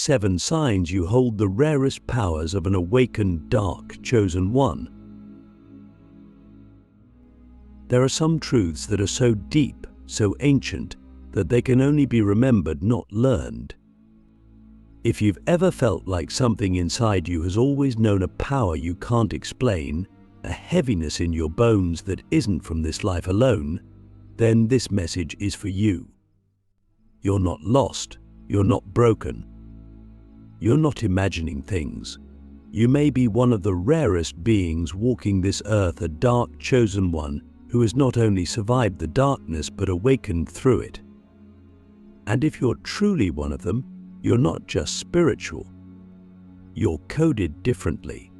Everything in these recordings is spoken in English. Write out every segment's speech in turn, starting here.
7 signs you hold the rarest powers of an awakened dark chosen one. There are some truths that are so deep, so ancient, that they can only be remembered, not learned. If you've ever felt like something inside you has always known a power you can't explain, a heaviness in your bones that isn't from this life alone, then this message is for you. You're not lost. You're not broken. You're not imagining things. You may be one of the rarest beings walking this earth, a dark chosen one who has not only survived the darkness but awakened through it. And if you're truly one of them, you're not just spiritual. You're coded differently.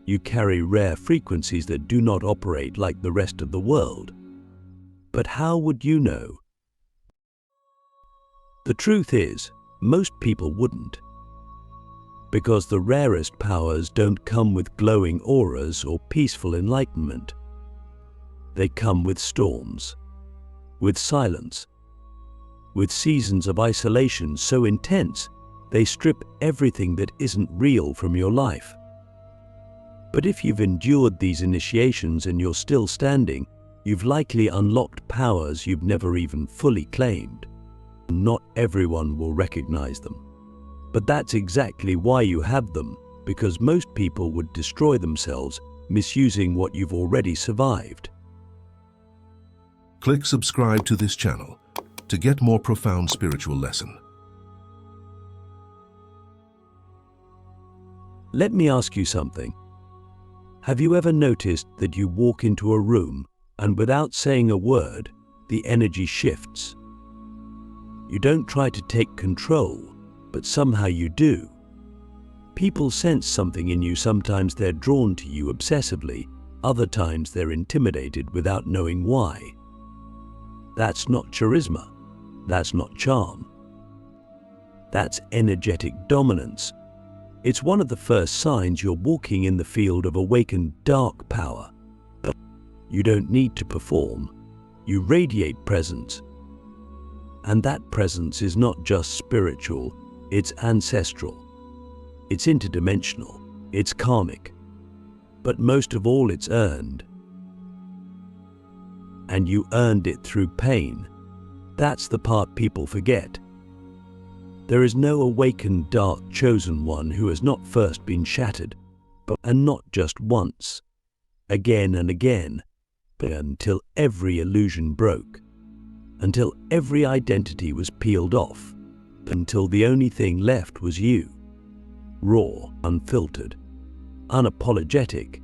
You carry rare frequencies that do not operate like the rest of the world. But how would you know? The truth is, most people wouldn't. Because the rarest powers don't come with glowing auras or peaceful enlightenment. They come with storms, with silence, with seasons of isolation so intense they strip everything that isn't real from your life. But if you've endured these initiations and you're still standing, you've likely unlocked powers you've never even fully claimed. Not everyone will recognize them. But that's exactly why you have them, because most people would destroy themselves misusing what you've already survived. Click subscribe to this channel to get more profound spiritual lesson. Let me ask you something. Have you ever noticed that you walk into a room and without saying a word, the energy shifts? You don't try to take control, but somehow you do. People sense something in you. Sometimes they're drawn to you obsessively, other times they're intimidated without knowing why. That's not charisma. That's not charm. That's energetic dominance. It's one of the first signs you're walking in the field of awakened dark power. You don't need to perform. You radiate presence. And that presence is not just spiritual, it's ancestral. It's interdimensional. It's karmic. But most of all, it's earned. And you earned it through pain. That's the part people forget. There is no awakened dark chosen one who has not first been shattered, and not just once, again and again, but until every illusion broke, until every identity was peeled off, until the only thing left was you, raw, unfiltered, unapologetic.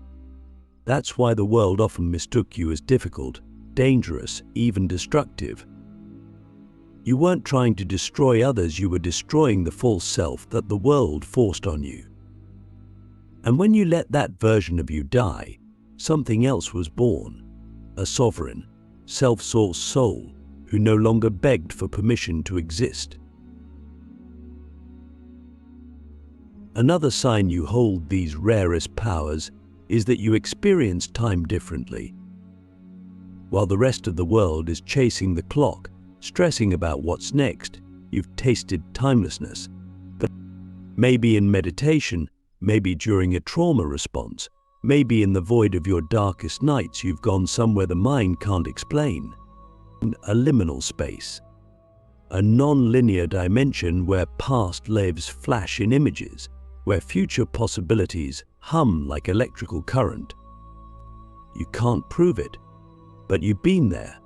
That's why the world often mistook you as difficult, dangerous, even destructive. You weren't trying to destroy others, you were destroying the false self that the world forced on you. And when you let that version of you die, something else was born, a sovereign, self-sourced soul who no longer begged for permission to exist. Another sign you hold these rarest powers is that you experience time differently. While the rest of the world is chasing the clock, stressing about what's next, you've tasted timelessness. But maybe in meditation, maybe during a trauma response, maybe in the void of your darkest nights, you've gone somewhere the mind can't explain. A liminal space, a non-linear dimension where past lives flash in images, where future possibilities hum like electrical current. You can't prove it, but you've been there.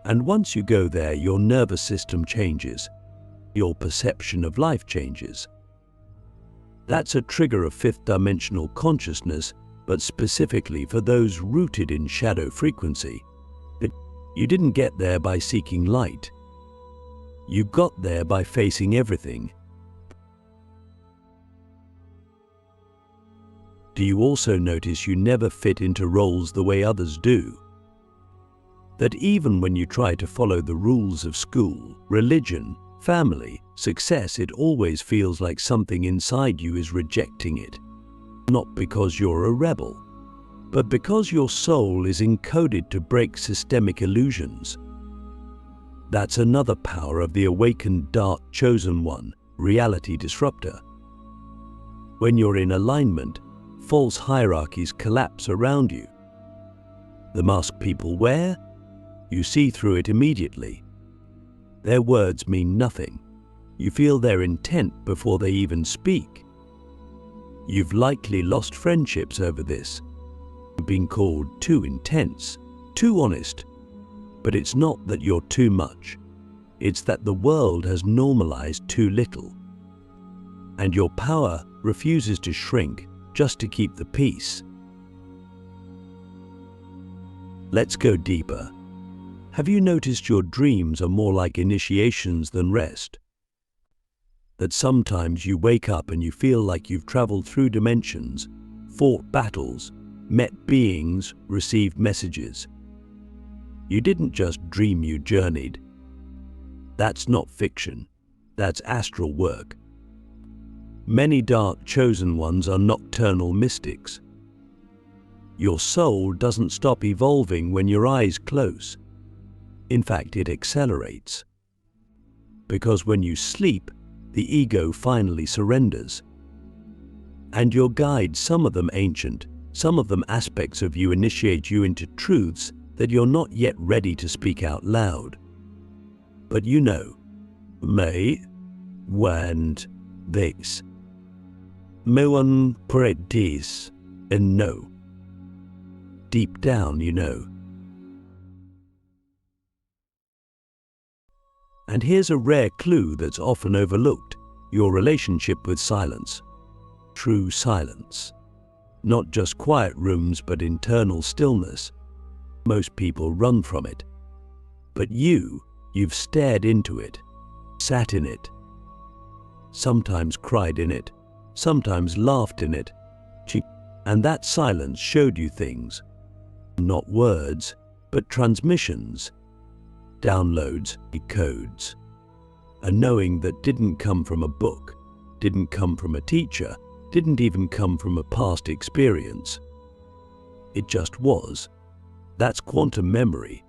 And once you go there, your nervous system changes. Your perception of life changes. That's a trigger of fifth dimensional consciousness, but specifically for those rooted in shadow frequency. You didn't get there by seeking light. You got there by facing everything. Do you also notice you never fit into roles the way others do? That even when you try to follow the rules of school, religion, family, success, it always feels like something inside you is rejecting it. Not because you're a rebel, but because your soul is encoded to break systemic illusions. That's another power of the awakened dark chosen one, reality disruptor. When you're in alignment, false hierarchies collapse around you. The mask people wear, you see through it immediately. Their words mean nothing. You feel their intent before they even speak. You've likely lost friendships over this. You've been called too intense, too honest. But it's not that you're too much. It's that the world has normalized too little. And your power refuses to shrink just to keep the peace. Let's go deeper. Have you noticed your dreams are more like initiations than rest? That sometimes you wake up and you feel like you've traveled through dimensions, fought battles, met beings, received messages. You didn't just dream, you journeyed. That's not fiction. That's astral work. Many dark chosen ones are nocturnal mystics. Your soul doesn't stop evolving when your eyes close. In fact, it accelerates. Because when you sleep, the ego finally surrenders. And your guides, some of them ancient, some of them aspects of you, initiate you into truths that you're not yet ready to speak out loud. But you know, may, and this. Mewan predis, and no. Deep down, you know. And here's a rare clue that's often overlooked: your relationship with silence. True silence. Not just quiet rooms, but internal stillness. Most people run from it. But you've stared into it, sat in it, sometimes cried in it, sometimes laughed in it. And that silence showed you things. Not words, but transmissions, downloads, codes. A knowing that didn't come from a book, didn't come from a teacher, didn't even come from a past experience. It just was. That's quantum memory.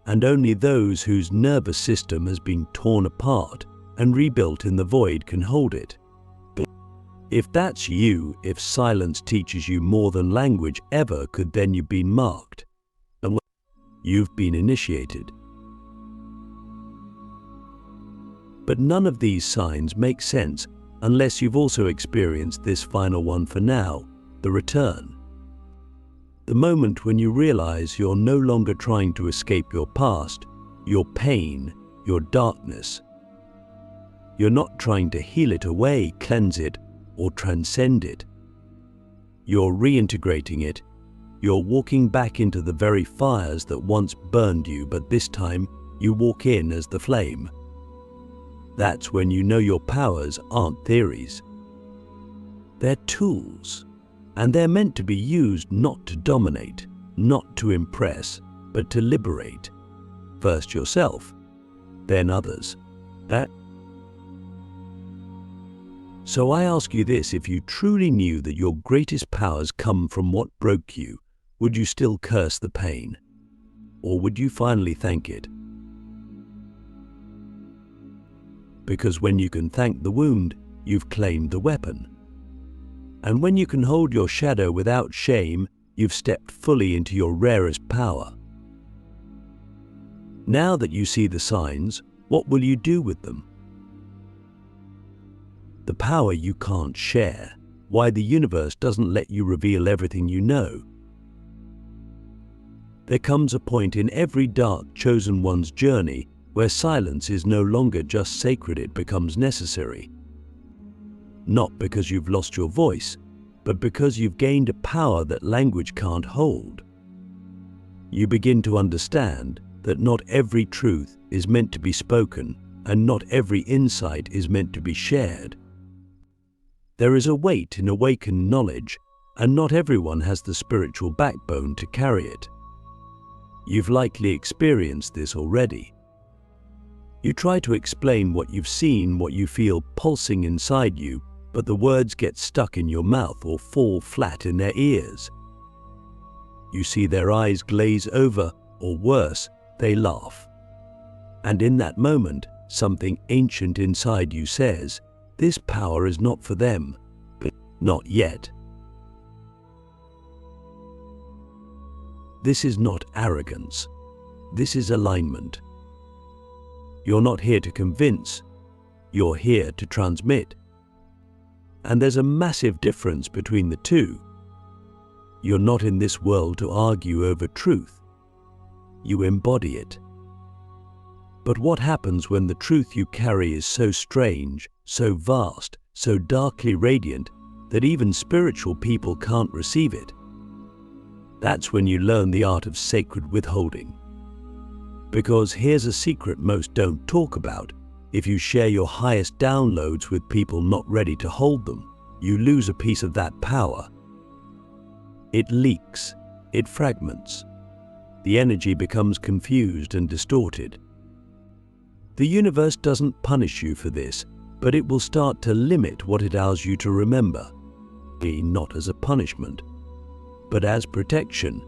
And only those whose nervous system has been torn apart and rebuilt in the void can hold it. But if that's you, if silence teaches you more than language ever could, then you've been marked. And you've been initiated. But none of these signs make sense unless you've also experienced this final one for now, the return. The moment when you realize you're no longer trying to escape your past, your pain, your darkness. You're not trying to heal it away, cleanse it, or transcend it. You're reintegrating it. You're walking back into the very fires that once burned you, but this time you walk in as the flame. That's when you know your powers aren't theories. They're tools, and they're meant to be used not to dominate, not to impress, but to liberate. First yourself, then others. So I ask you this: if you truly knew that your greatest powers come from what broke you, would you still curse the pain? Or would you finally thank it? Because when you can thank the wound, you've claimed the weapon. And when you can hold your shadow without shame, you've stepped fully into your rarest power. Now that you see the signs, what will you do with them? The power you can't share, why the universe doesn't let you reveal everything you know. There comes a point in every dark chosen one's journey where silence is no longer just sacred, it becomes necessary. Not because you've lost your voice, but because you've gained a power that language can't hold. You begin to understand that not every truth is meant to be spoken, and not every insight is meant to be shared. There is a weight in awakened knowledge, and not everyone has the spiritual backbone to carry it. You've likely experienced this already. You try to explain what you've seen, what you feel pulsing inside you, but the words get stuck in your mouth or fall flat in their ears. You see their eyes glaze over, or worse, they laugh. And in that moment, Something ancient inside you says, this power is not for them, but not yet. This is not arrogance. This is alignment. You're not here to convince. You're here to transmit. And there's a massive difference between the two. You're not in this world to argue over truth. You embody it. But what happens when the truth you carry is so strange, so vast, so darkly radiant that even spiritual people can't receive it? That's when you learn the art of sacred withholding. Because here's a secret most don't talk about. If you share your highest downloads with people not ready to hold them, you lose a piece of that power. It leaks, it fragments. The energy becomes confused and distorted. The universe doesn't punish you for this, but it will start to limit what it allows you to remember. Not as a punishment, but as protection.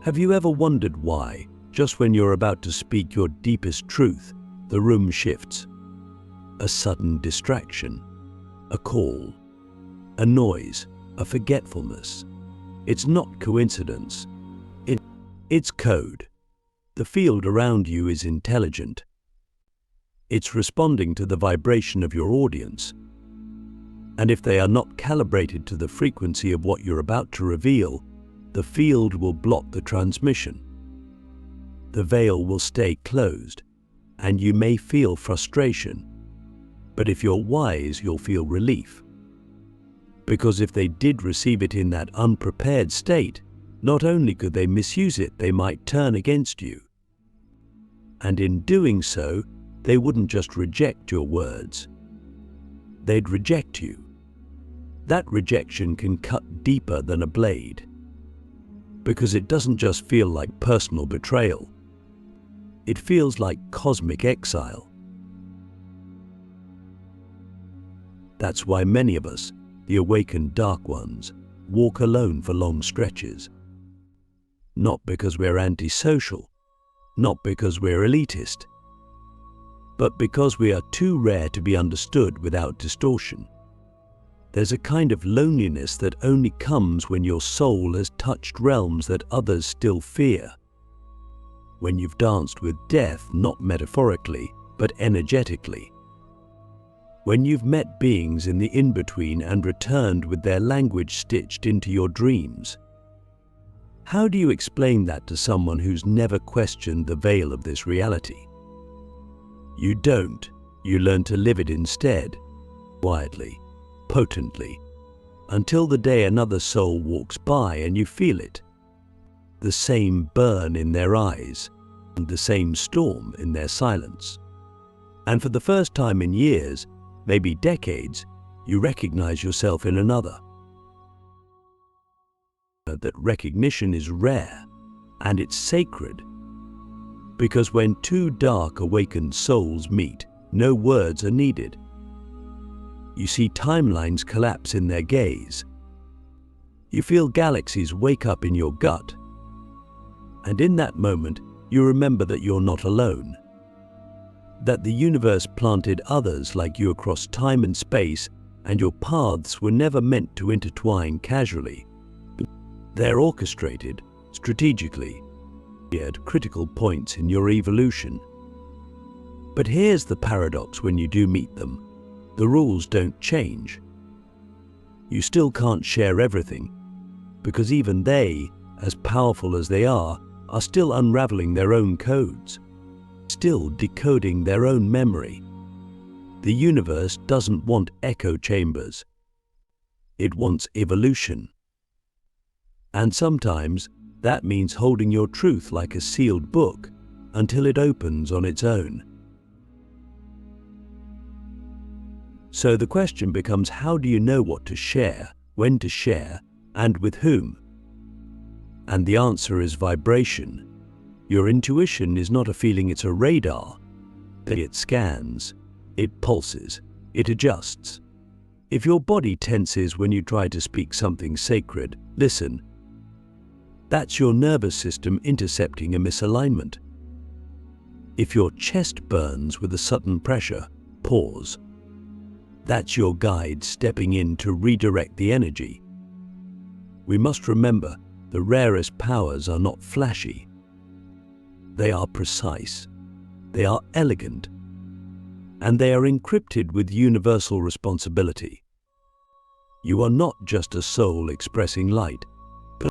Have you ever wondered why, just when you're about to speak your deepest truth, the room shifts? A sudden distraction, a call, a noise, a forgetfulness. It's not coincidence. It's code. The field around you is intelligent. It's responding to the vibration of your audience. And if they are not calibrated to the frequency of what you're about to reveal, the field will block the transmission. The veil will stay closed, and you may feel frustration. But if you're wise, you'll feel relief. Because if they did receive it in that unprepared state, not only could they misuse it, they might turn against you. And in doing so, they wouldn't just reject your words. They'd reject you. That rejection can cut deeper than a blade. Because it doesn't just feel like personal betrayal. It feels like cosmic exile. That's why many of us, the awakened dark ones, walk alone for long stretches. Not because we're antisocial, not because we're elitist, but because we are too rare to be understood without distortion. There's a kind of loneliness that only comes when your soul has touched realms that others still fear. When you've danced with death, not metaphorically, but energetically. When you've met beings in the in-between and returned with their language stitched into your dreams. How do you explain that to someone who's never questioned the veil of this reality? You don't. You learn to live it instead, quietly, potently, until the day another soul walks by and you feel it. The same burn in their eyes, and the same storm in their silence. And for the first time in years, maybe decades, you recognize yourself in another. That recognition is rare, and it's sacred. Because when two dark awakened souls meet, no words are needed. You see timelines collapse in their gaze. You feel galaxies wake up in your gut. And in that moment, you remember that you're not alone. That the universe planted others like you across time and space, and your paths were never meant to intertwine casually. They're orchestrated, strategically, at critical points in your evolution. But here's the paradox: when you do meet them, the rules don't change. You still can't share everything, because even they, as powerful as they are still unraveling their own codes, still decoding their own memory. The universe doesn't want echo chambers. It wants evolution. And sometimes that means holding your truth like a sealed book until it opens on its own. So the question becomes, how do you know what to share, when to share, and with whom? And the answer is vibration. Your intuition is not a feeling, it's a radar. It scans, it pulses, it adjusts. If your body tenses when you try to speak something sacred, listen. That's your nervous system intercepting a misalignment. If your chest burns with a sudden pressure, pause. That's your guide stepping in to redirect the energy. We must remember the rarest powers are not flashy. They are precise, they are elegant, and they are encrypted with universal responsibility. You are not just a soul expressing light, but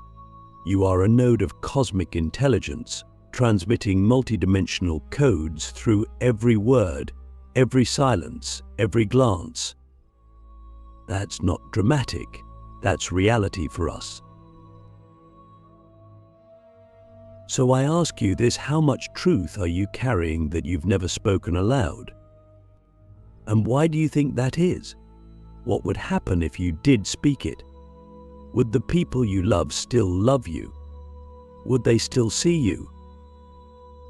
you are a node of cosmic intelligence, transmitting multidimensional codes through every word, every silence, every glance. That's not dramatic, that's reality for us. So I ask you this: how much truth are you carrying that you've never spoken aloud? And why do you think that is? What would happen if you did speak it? Would the people you love still love you? Would they still see you?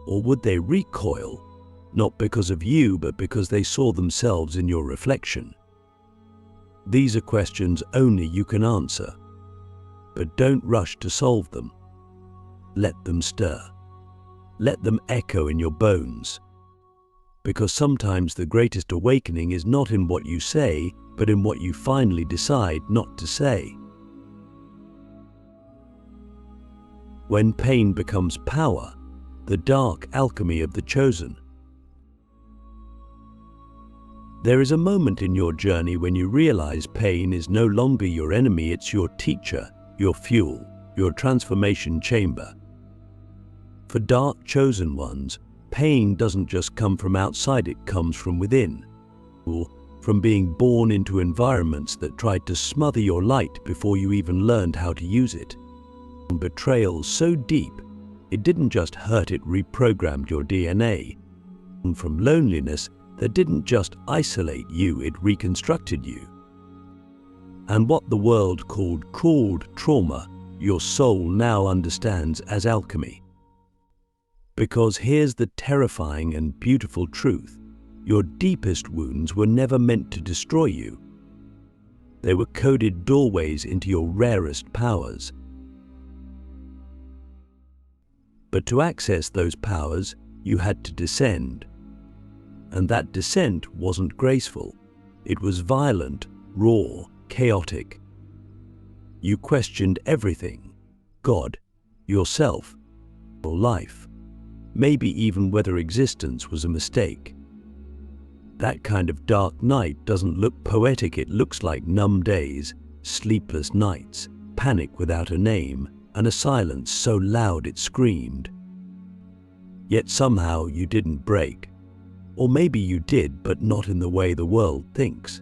Or would they recoil, not because of you, but because they saw themselves in your reflection? These are questions only you can answer, but don't rush to solve them. Let them stir. Let them echo in your bones. Because sometimes the greatest awakening is not in what you say, but in what you finally decide not to say. When pain becomes power, the dark alchemy of the chosen. There is a moment in your journey when you realize pain is no longer your enemy, it's your teacher, your fuel, your transformation chamber. For dark chosen ones, pain doesn't just come from outside, it comes from within. From being born into environments that tried to smother your light before you even learned how to use it. Betrayal so deep, it didn't just hurt, it reprogrammed your DNA. And from loneliness that didn't just isolate you, it reconstructed you. And what the world called trauma, your soul now understands as alchemy. Because here's the terrifying and beautiful truth: your deepest wounds were never meant to destroy you. They were coded doorways into your rarest powers. But to access those powers, you had to descend. And that descent wasn't graceful. It was violent, raw, chaotic. You questioned everything: God, yourself, your life. Maybe even whether existence was a mistake. That kind of dark night doesn't look poetic, it looks like numb days, sleepless nights, panic without a name, and a silence so loud it screamed. Yet somehow you didn't break. Or maybe you did, but not in the way the world thinks.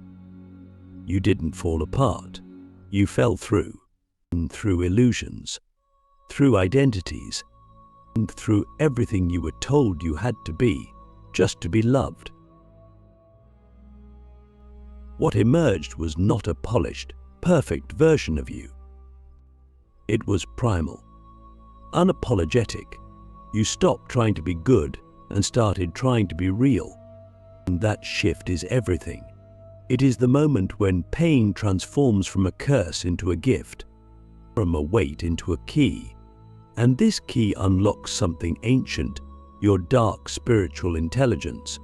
You didn't fall apart. You fell through illusions, through identities, and through everything you were told you had to be, just to be loved. What emerged was not a polished, perfect version of you. It was primal, unapologetic. You stopped trying to be good and started trying to be real. And that shift is everything. It is the moment when pain transforms from a curse into a gift, from a weight into a key. And this key unlocks something ancient, your dark spiritual intelligence.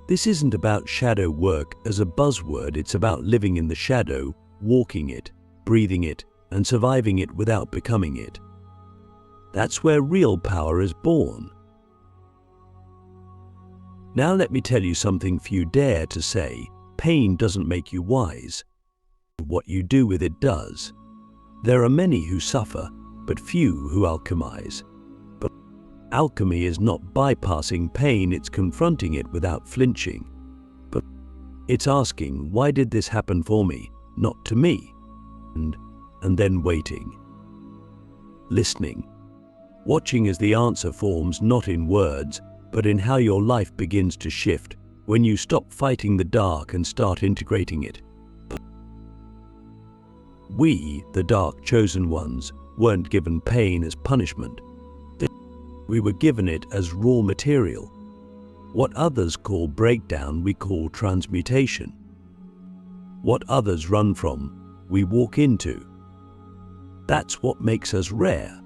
This isn't about shadow work as a buzzword, it's about living in the shadow, walking it, breathing it, and surviving it without becoming it. That's where real power is born. Now let me tell you something few dare to say: pain doesn't make you wise. What you do with it does. There are many who suffer, but few who alchemize. But alchemy is not bypassing pain, it's confronting it without flinching. But it's asking, why did this happen for me, not to me? And then waiting. Listening. Watching as the answer forms, not in words, but in how your life begins to shift when you stop fighting the dark and start integrating it. We, the dark chosen ones, weren't given pain as punishment. We were given it as raw material. What others call breakdown, we call transmutation. What others run from, we walk into. That's what makes us rare.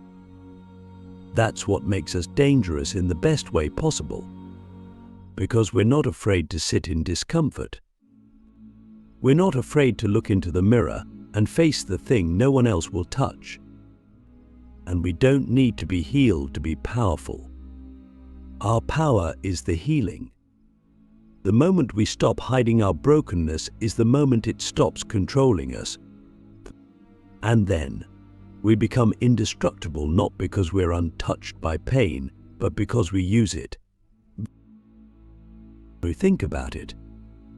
That's what makes us dangerous in the best way possible, because we're not afraid to sit in discomfort. We're not afraid to look into the mirror and face the thing no one else will touch. And we don't need to be healed to be powerful. Our power is the healing. The moment we stop hiding our brokenness is the moment it stops controlling us. And then we become indestructible, not because we're untouched by pain, but because we use it. Think about it.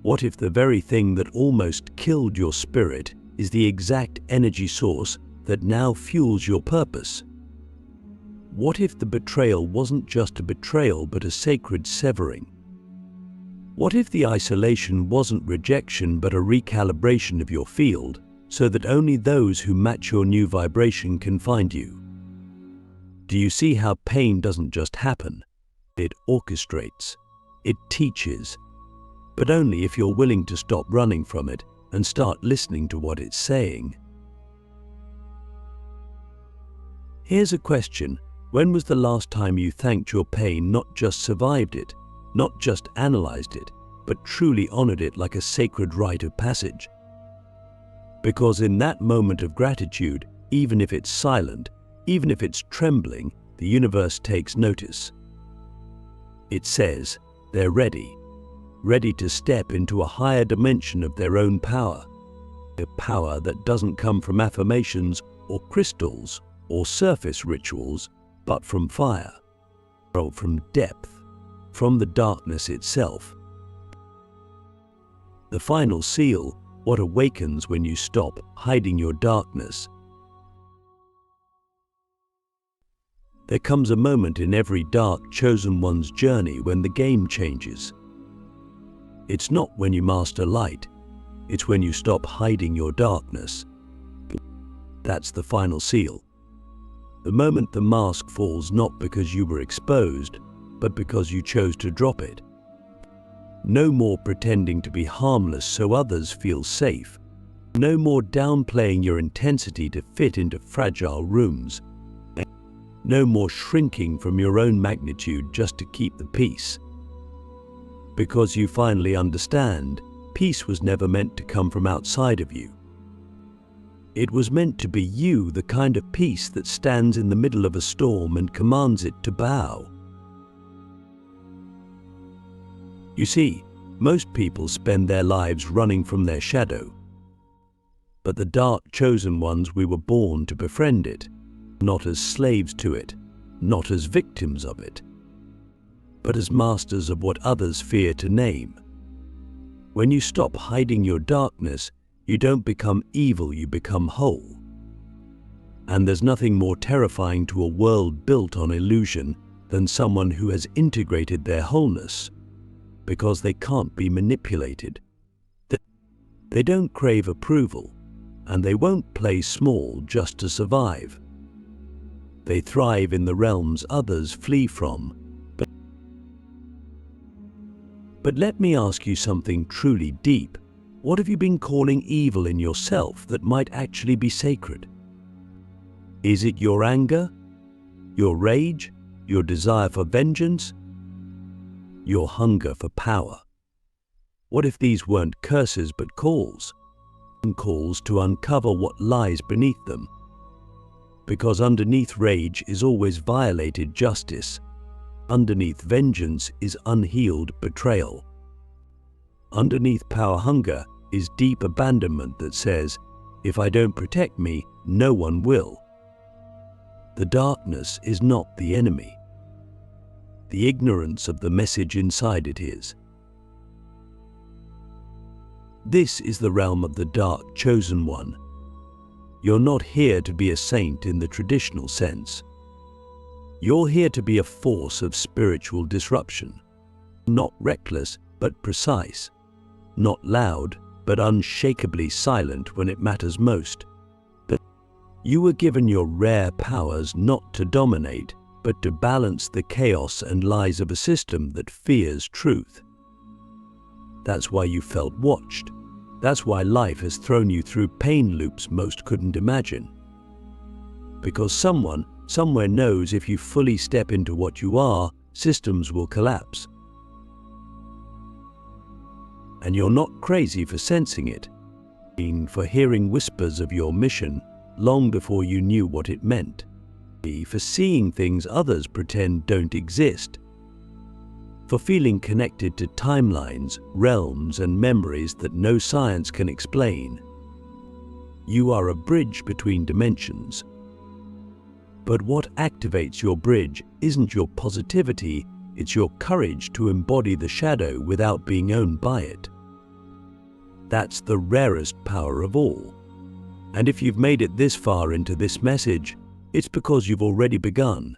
What if the very thing that almost killed your spirit is the exact energy source that now fuels your purpose? What if the betrayal wasn't just a betrayal but a sacred severing? What if the isolation wasn't rejection but a recalibration of your field, so that only those who match your new vibration can find you? Do you see how pain doesn't just happen? It orchestrates. It teaches. But only if you're willing to stop running from it and start listening to what it's saying. Here's a question. When was the last time you thanked your pain, not just survived it, not just analyzed it, but truly honored it like a sacred rite of passage? Because in that moment of gratitude, even if it's silent, even if it's trembling, the universe takes notice. It says they're ready to step into a higher dimension of their own power. A power that doesn't come from affirmations or crystals or surface rituals, but from fire, or from depth, from the darkness itself. The final seal, what awakens when you stop hiding your darkness. There comes a moment in every dark chosen one's journey when the game changes. It's not when you master light, it's when you stop hiding your darkness. That's the final seal. The moment the mask falls, not because you were exposed, but because you chose to drop it. No more pretending to be harmless so others feel safe. No more downplaying your intensity to fit into fragile rooms. No more shrinking from your own magnitude just to keep the peace. Because you finally understand, peace was never meant to come from outside of you. It was meant to be you, the kind of peace that stands in the middle of a storm and commands it to bow. You see, most people spend their lives running from their shadow. But the dark chosen ones, we were born to befriend it, not as slaves to it, not as victims of it, but as masters of what others fear to name. When you stop hiding your darkness, you don't become evil, you become whole. And there's nothing more terrifying to a world built on illusion than someone who has integrated their wholeness, because they can't be manipulated. They don't crave approval, and they won't play small just to survive. They thrive in the realms others flee from. But let me ask you something truly deep. What have you been calling evil in yourself that might actually be sacred? Is it your anger, your rage, your desire for vengeance, your hunger for power? What if these weren't curses but calls? Calls to uncover what lies beneath them. Because underneath rage is always violated justice. Underneath vengeance is unhealed betrayal. Underneath power hunger is deep abandonment that says, if I don't protect me, no one will. The darkness is not the enemy. The ignorance of the message inside it is. This is the realm of the dark chosen one. You're not here to be a saint in the traditional sense. You're here to be a force of spiritual disruption. Not reckless, but precise. Not loud, but unshakably silent when it matters most. But you were given your rare powers not to dominate, but to balance the chaos and lies of a system that fears truth. That's why you felt watched. That's why life has thrown you through pain loops most couldn't imagine. Because someone somewhere knows if you fully step into what you are, systems will collapse. And you're not crazy for sensing it, for hearing whispers of your mission long before you knew what it meant, for seeing things others pretend don't exist, for feeling connected to timelines, realms, and memories that no science can explain. You are a bridge between dimensions. But what activates your bridge isn't your positivity, it's your courage to embody the shadow without being owned by it. That's the rarest power of all. And if you've made it this far into this message, it's because you've already begun.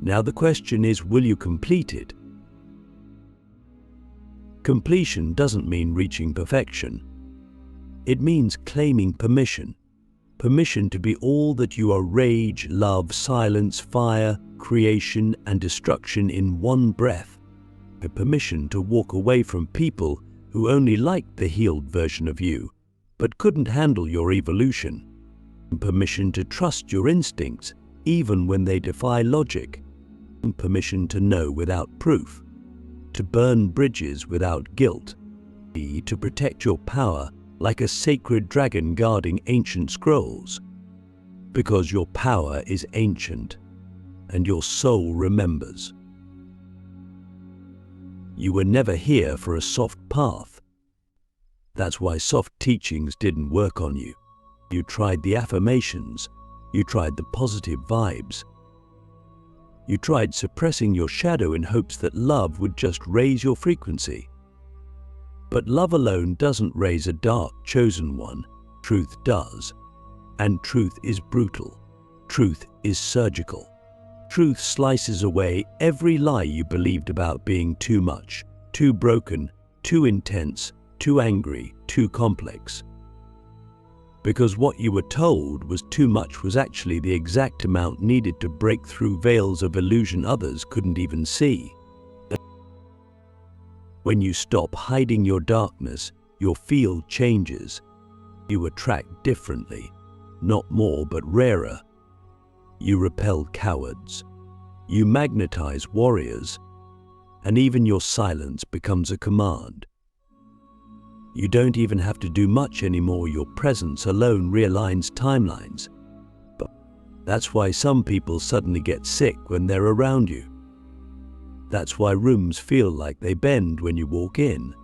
Now the question is, will you complete it? Completion doesn't mean reaching perfection. It means claiming permission. Permission to be all that you are: rage, love, silence, fire, creation, and destruction in one breath. A permission to walk away from people who only liked the healed version of you, but couldn't handle your evolution. Permission to trust your instincts, even when they defy logic. Permission to know without proof. To burn bridges without guilt. To protect your power like a sacred dragon guarding ancient scrolls. Because your power is ancient, and your soul remembers. You were never here for a soft path. That's why soft teachings didn't work on you. You tried the affirmations, you tried the positive vibes. You tried suppressing your shadow in hopes that love would just raise your frequency. But love alone doesn't raise a dark, chosen one. Truth does. And truth is brutal. Truth is surgical. Truth slices away every lie you believed about being too much, too broken, too intense, too angry, too complex. Because what you were told was too much was actually the exact amount needed to break through veils of illusion others couldn't even see. When you stop hiding your darkness, your field changes. You attract differently, not more but rarer. You repel cowards. You magnetize warriors. And even your silence becomes a command. You don't even have to do much anymore. Your presence alone realigns timelines. But that's why some people suddenly get sick when they're around you. That's why rooms feel like they bend when you walk in.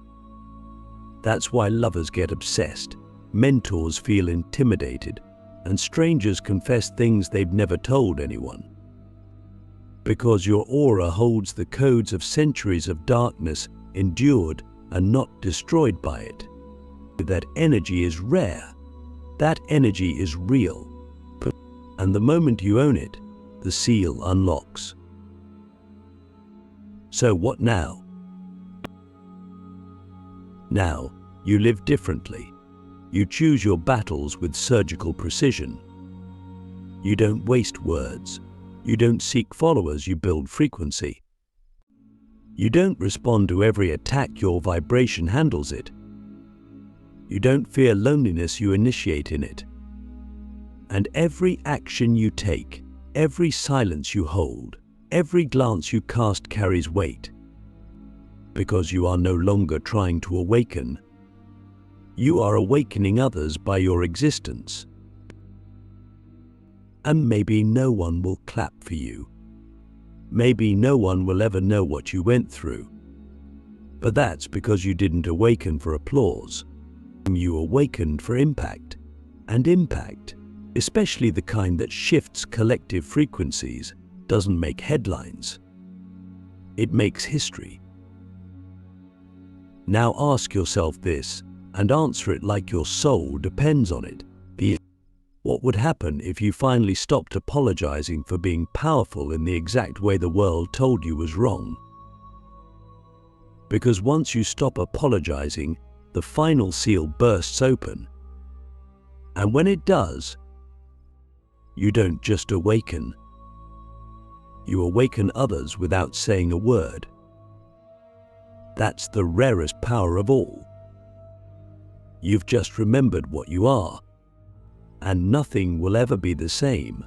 That's why lovers get obsessed, mentors feel intimidated, and strangers confess things they've never told anyone. Because your aura holds the codes of centuries of darkness endured and not destroyed by it. That energy is rare. That energy is real. And the moment you own it, the seal unlocks. So what now? Now, you live differently. You choose your battles with surgical precision. You don't waste words. You don't seek followers, you build frequency. You don't respond to every attack, your vibration handles it. You don't fear loneliness, you initiate in it. And every action you take, every silence you hold, every glance you cast carries weight. Because you are no longer trying to awaken. You are awakening others by your existence. And maybe no one will clap for you. Maybe no one will ever know what you went through. But that's because you didn't awaken for applause. You awakened for impact. And impact, especially the kind that shifts collective frequencies, doesn't make headlines. It makes history. Now ask yourself this, and answer it like your soul depends on it. What would happen if you finally stopped apologizing for being powerful in the exact way the world told you was wrong? Because once you stop apologizing, the final seal bursts open. And when it does, you don't just awaken. You awaken others without saying a word. That's the rarest power of all. You've just remembered what you are. and nothing will ever be the same.